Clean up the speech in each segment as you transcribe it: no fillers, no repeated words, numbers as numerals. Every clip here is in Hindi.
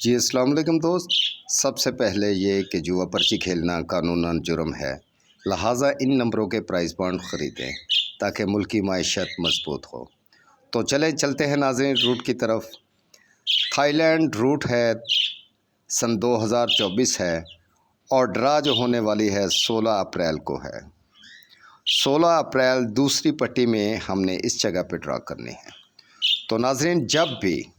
जी अस्सलाम वालेकुम दोस्त। सबसे पहले ये कि जुआ पर्ची खेलना कानूनन जुर्म है, लिहाजा इन नंबरों के प्राइस बॉन्ड ख़रीदें ताकि मुल्की माइशत मजबूत हो। तो चलते हैं नाज़रीन रूट की तरफ। थाईलैंड रूट है, सन 2024 है और ड्रा जो होने वाली है 16 अप्रैल को है। 16 अप्रैल दूसरी पट्टी में हमने इस जगह पे ड्रा करनी है। तो नाज़रीन जब भी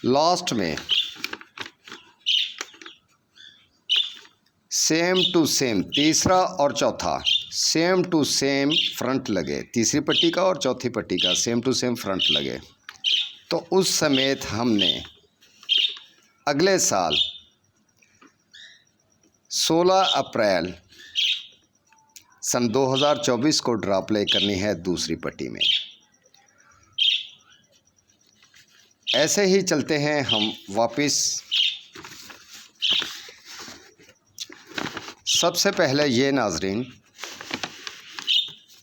लास्ट में सेम टू सेम तीसरा और चौथा सेम टू सेम फ्रंट लगे, तीसरी पट्टी का और चौथी पट्टी का सेम टू सेम फ्रंट लगे, तो उस समेत हमने अगले साल 16 अप्रैल सन 2024 को ड्रा प्ले करनी है दूसरी पट्टी में। ऐसे ही चलते हैं हम वापस। सबसे पहले ये नाज़रीन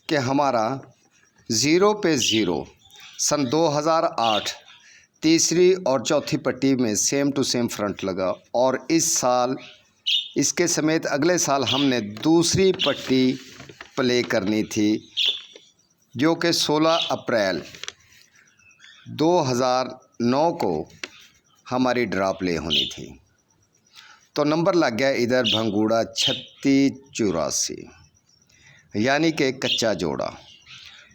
कि हमारा 0 पे 0 सन 2008 तीसरी और चौथी पट्टी में सेम टू सेम फ्रंट लगा और इस साल इसके समेत अगले साल हमने दूसरी पट्टी प्ले करनी थी जो कि 16 अप्रैल 2009 को हमारी ड्रा प्ले होनी थी। तो नंबर लग गया इधर भंगूड़ा 3684, यानी कि कच्चा जोड़ा।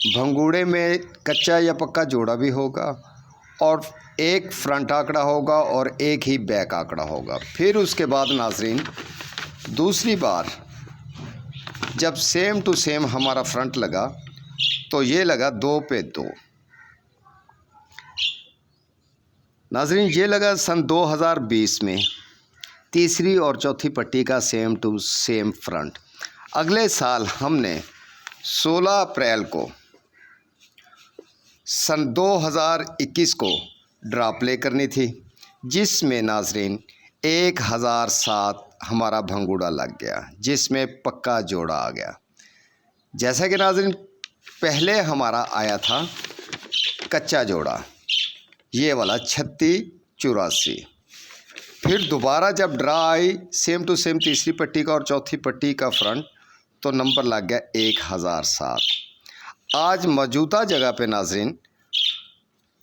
भंगूड़े में कच्चा या पक्का जोड़ा भी होगा और एक फ्रंट आंकड़ा होगा और एक ही बैक आंकड़ा होगा। फिर उसके बाद नाज़रीन दूसरी बार जब सेम टू सेम हमारा फ्रंट लगा तो ये लगा 2 पे 2। नाज़रीन ये लगा सन 2020 में तीसरी और चौथी पट्टी का सेम टू सेम फ्रंट। अगले साल हमने 16 अप्रैल को सन 2021 को ड्रा प्ले करनी थी, जिसमें नाज़रीन 1007 हमारा भंगूड़ा लग गया, जिसमें पक्का जोड़ा आ गया। जैसा कि नाज़रीन पहले हमारा आया था कच्चा जोड़ा, ये वाला 3684। फिर दोबारा जब ड्रा आई सेम टू सेम तीसरी पट्टी का और चौथी पट्टी का फ्रंट, तो नंबर लग गया 1007। आज मौजूदा जगह पे नाज़रीन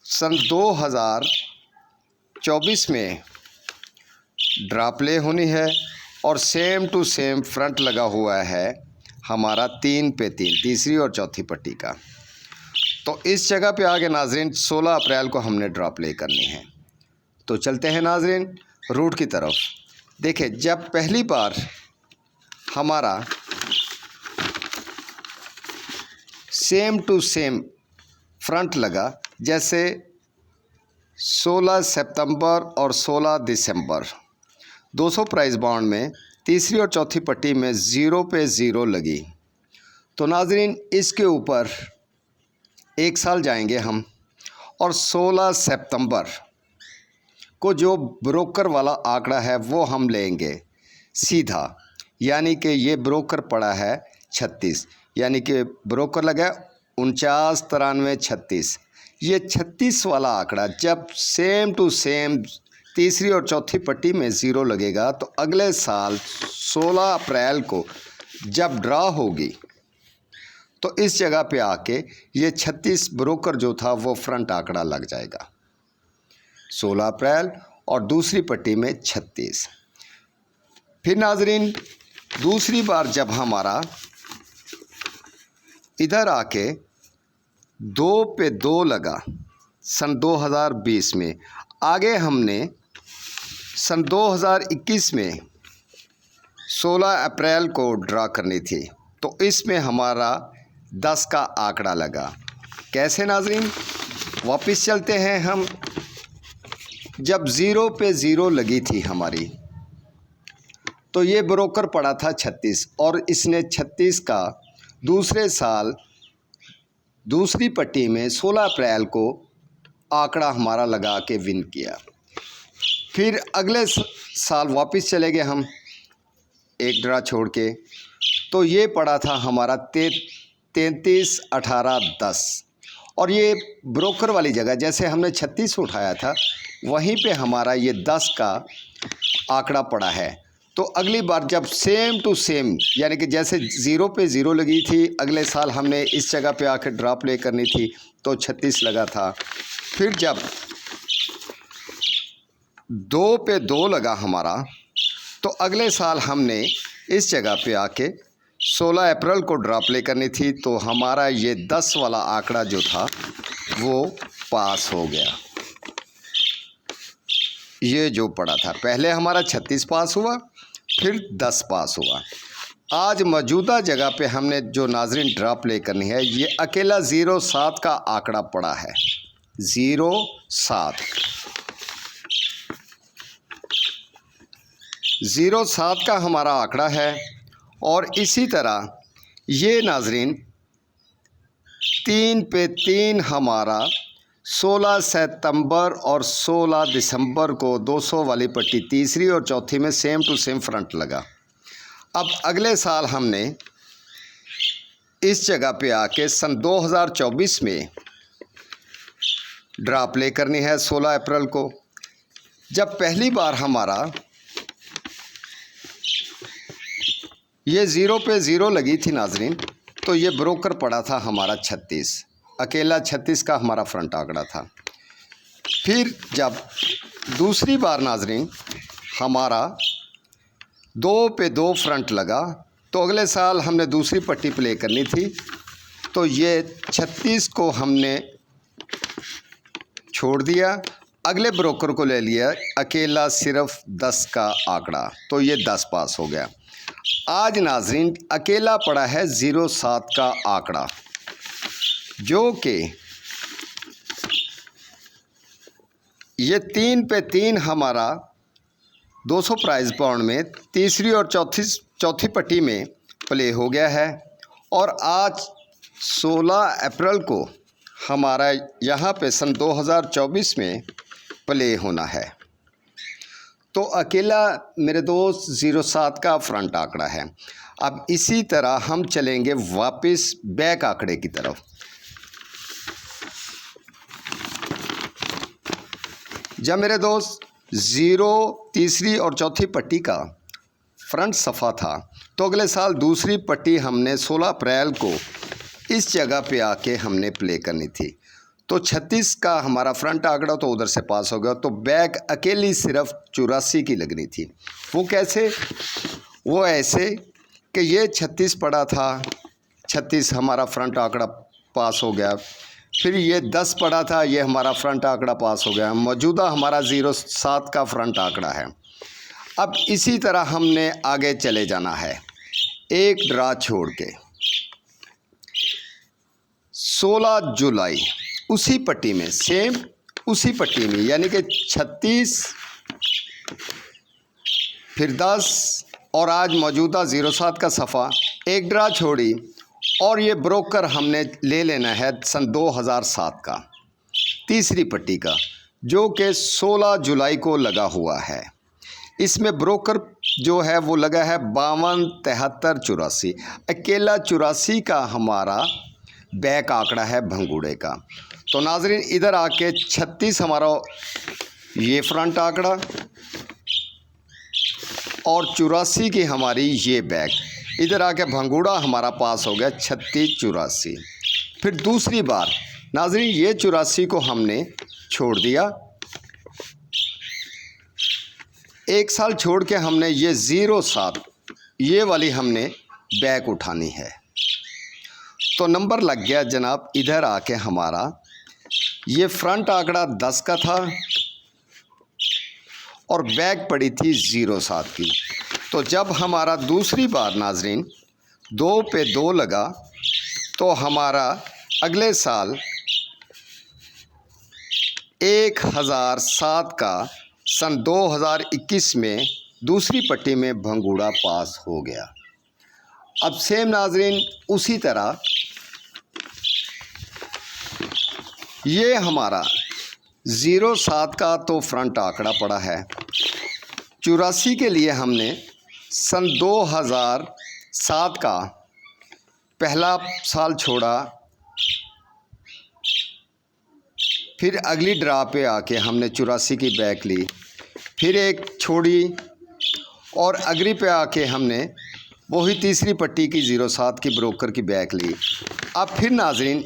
सन 2024 में ड्रा प्ले होनी है और सेम टू सेम फ्रंट लगा हुआ है हमारा 3 पे 3 तीसरी और चौथी पट्टी का। तो इस जगह पे आगे नाज़रीन 16 अप्रैल को हमने ड्रा प्ले करनी है। तो चलते हैं नाज़रीन रूट की तरफ। देखिए जब पहली बार हमारा सेम टू सेम फ्रंट लगा, जैसे 16 सितंबर और 16 दिसंबर 200 प्राइस बॉन्ड में तीसरी और चौथी पट्टी में 0 पे 0 लगी, तो नाज़रीन इसके ऊपर एक साल जाएंगे हम और 16 सितंबर को जो ब्रोकर वाला आंकड़ा है वो हम लेंगे सीधा, यानी कि ये ब्रोकर पड़ा है 36, यानी कि ब्रोकर लगा 49 93 36। ये 36 वाला आंकड़ा जब सेम टू सेम तीसरी और चौथी पट्टी में 0 लगेगा, तो अगले साल 16 अप्रैल को जब ड्रा होगी तो इस जगह पे आके ये 36 ब्रोकर जो था वो फ्रंट आंकड़ा लग जाएगा 16 अप्रैल और दूसरी पट्टी में 36। फिर नाज़रीन दूसरी बार जब हमारा इधर आके 2 पे 2 लगा सन 2020 में, आगे हमने सन 2021 में 16 अप्रैल को ड्रा करनी थी, तो इसमें हमारा 10 का आंकड़ा लगा। कैसे नाज़रीन वापस चलते हैं हम। जब 0 पे 0 लगी थी हमारी, तो ये ब्रोकर पड़ा था 36 और इसने 36 का दूसरे साल दूसरी पट्टी में 16 अप्रैल को आंकड़ा हमारा लगा के विन किया। फिर अगले साल वापस चले गए हम एक ड्रा छोड़ के, तो ये पड़ा था हमारा 33 18 10 और ये ब्रोकर वाली जगह जैसे हमने 36 उठाया था वहीं पे हमारा ये 10 का आंकड़ा पड़ा है। तो अगली बार जब सेम टू सेम यानी कि जैसे 0 पे 0 लगी थी, अगले साल हमने इस जगह पे आकर ड्रा प्ले करनी थी तो 36 लगा था। फिर जब 2 पे 2 लगा हमारा तो अगले साल हमने इस जगह पे आके 16 अप्रैल को ड्रा प्ले करनी थी तो हमारा ये 10 वाला आंकड़ा जो था वो पास हो गया। ये जो पड़ा था पहले हमारा 36 पास हुआ, फिर 10 पास हुआ। आज मौजूदा जगह पे हमने जो नाजरीन ड्रा प्ले करनी है ये अकेला 07 का आंकड़ा पड़ा है। 07 का हमारा आंकड़ा है। और इसी तरह ये नाजरीन 3 पे 3 हमारा 16 सितंबर और 16 दिसंबर को 200 वाली पट्टी तीसरी और चौथी में सेम टू सेम फ्रंट लगा। अब अगले साल हमने इस जगह पे आके सन 2024 में ड्रा प्ले करनी है 16 अप्रैल को। जब पहली बार हमारा ये 0 पे 0 लगी थी नाजरीन तो ये ब्रोकर पड़ा था हमारा 36, अकेला 36 का हमारा फ्रंट आंकड़ा था। फिर जब दूसरी बार नाजरीन हमारा 2 पे 2 फ्रंट लगा तो अगले साल हमने दूसरी पट्टी प्ले करनी थी तो ये 36 को हमने छोड़ दिया, अगले ब्रोकर को ले लिया अकेला सिर्फ 10 का आंकड़ा तो ये 10 पास हो गया। आज नाजरीन अकेला पड़ा है 07 का आंकड़ा जो कि ये 3 पे 3 हमारा 200 प्राइस बाउंड में तीसरी और चौथी पट्टी में प्ले हो गया है। और आज 16 अप्रैल को हमारा यहाँ पे सन 2024 में प्ले होना है। तो अकेला मेरे दोस्त 07 का फ्रंट आंकड़ा है। अब इसी तरह हम चलेंगे वापस बैक आंकड़े की तरफ। जब मेरे दोस्त 0 तीसरी और चौथी पट्टी का फ्रंट सफ़ा था तो अगले साल दूसरी पट्टी हमने 16 अप्रैल को इस जगह पे आके हमने प्ले करनी थी तो 36 का हमारा फ्रंट आंकड़ा तो उधर से पास हो गया। तो बैक अकेली सिर्फ 84 की लगनी थी। वो कैसे? वो ऐसे कि ये 36 पड़ा था, 36 हमारा फ्रंट आंकड़ा पास हो गया। फिर ये 10 पड़ा था, ये हमारा फ्रंट आंकड़ा पास हो गया। मौजूदा हमारा 07 का फ्रंट आंकड़ा है। अब इसी तरह हमने आगे चले जाना है एक ड्रा छोड़ के। 16 जुलाई उसी पट्टी में सेम उसी पट्टी में यानी कि 36 फिर 10 और आज मौजूदा 07 का सफ़ा एक ड्रा छोड़ी और ये ब्रोकर हमने ले लेना है सन 2007 का तीसरी पट्टी का जो कि 16 जुलाई को लगा हुआ है। इसमें ब्रोकर जो है वो लगा है 52 73 84। अकेला 84 का हमारा बैक आंकड़ा है भंगूड़े का। तो नाजरीन इधर आके 36 हमारा ये फ्रंट आंकड़ा और 84 की हमारी ये बैक, इधर आके भंगूड़ा हमारा पास हो गया 36 84। फिर दूसरी बार नाजरीन ये 84 को हमने छोड़ दिया, एक साल छोड़ के हमने ये 07 ये वाली हमने बैक उठानी है। तो नंबर लग गया जनाब इधर आके हमारा ये फ्रंट आंकड़ा 10 का था और बैक पड़ी थी 07 की। तो जब हमारा दूसरी बार नाजरीन 2 पे 2 लगा तो हमारा अगले साल 1007 का सन 2021 में दूसरी पट्टी में भंगूड़ा पास हो गया। अब सेम नाजरीन उसी तरह ये हमारा 07 का तो फ्रंट आंकड़ा पड़ा है। 84 के लिए हमने सन 2007 का पहला साल छोड़ा फिर अगली ड्रा पे आके हमने 84 की बैक ली, फिर एक छोड़ी और अगली पे आके हमने वही तीसरी पट्टी की 07 की ब्रोकर की बैक ली। अब फिर नाज़रीन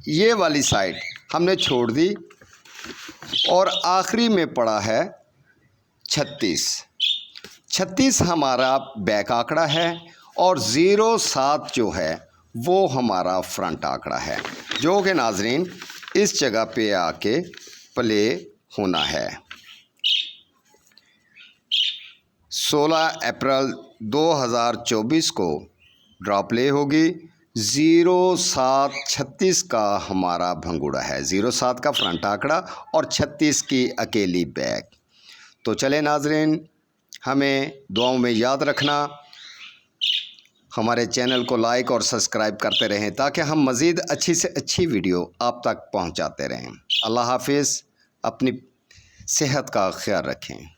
ये वाली साइड हमने छोड़ दी और आखिरी में पड़ा है 36 हमारा बैक आंकड़ा है और 07 जो है वो हमारा फ्रंट आंकड़ा है, जो कि नाज़रीन इस जगह पे आके प्ले होना है। 16 अप्रैल 2024 को ड्रॉ प्ले होगी। 0736 का हमारा भंगुड़ा है, 07 का फ्रंट आंकड़ा और 36 की अकेली बैक। तो चले नाज़रीन, हमें दुआओं में याद रखना, हमारे चैनल को लाइक और सब्सक्राइब करते रहें ताकि हम मज़ीद अच्छी से अच्छी वीडियो आप तक पहुंचाते रहें। अल्लाह हाफिज़, अपनी सेहत का ख्याल रखें।